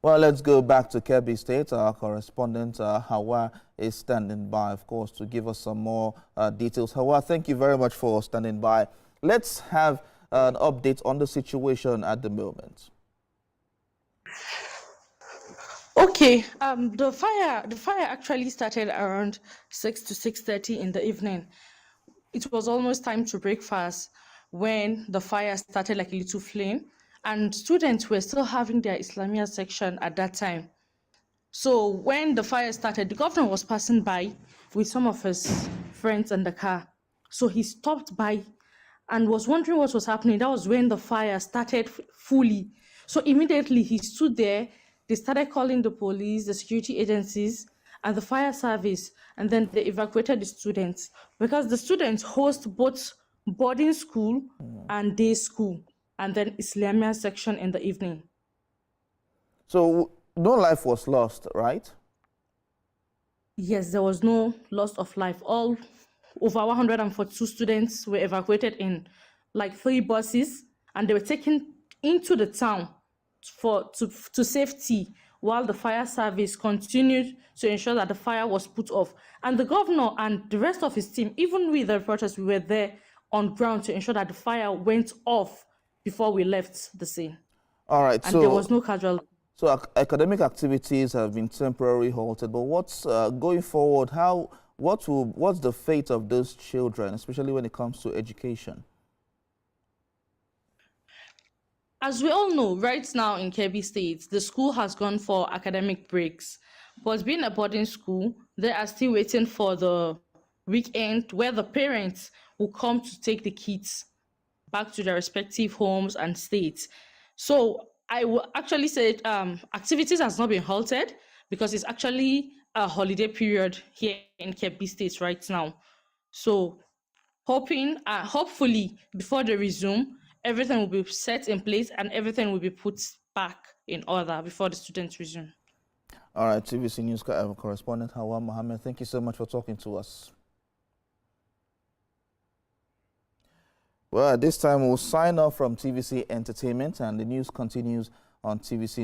Well, let's go back to Kebbi State. Our correspondent Hawa is standing by, of course, to give us some more details. Hawa, thank you very much for standing by. Let's have an update on the situation at the moment. Okay, the fire actually started around 6 to 6:30 in the evening. It was almost time to breakfast when the fire started like a little flame, and students were still having their Islamia section at that time. So when the fire started, the governor was passing by with some of his friends in the car. So he stopped by and was wondering what was happening. That was when the fire started fully. So immediately he stood there. They started calling the police, the security agencies, and the fire service, and then they evacuated the students because the students host both boarding school and day school, and then Islamia section in the evening. So no life was lost, right? Yes, there was no loss of life. All over 142 students were evacuated in like 3 buses, and they were taken into the town to safety while the fire service continued to ensure that the fire was put off. And the governor and the rest of his team, even with the reporters, we were there on ground to ensure that the fire went off before we left the scene. All right. And there was no casualty. So academic activities have been temporarily halted, but what's going forward? What's the fate of those children, especially when it comes to education? As we all know, right now in Kebbi State, the school has gone for academic breaks. But being a boarding school, they are still waiting for the weekend where the parents will come to take the kids back to their respective homes and states. So I will actually say activities has not been halted because it's actually a holiday period here in Kebbi State right now. So hopefully before they resume, everything will be set in place and everything will be put back in order before the students resume. All right, TVC News correspondent Hawa Mohammed, thank you so much for talking to us. Well, at this time, we'll sign off from TVC Entertainment, and the news continues on TVC.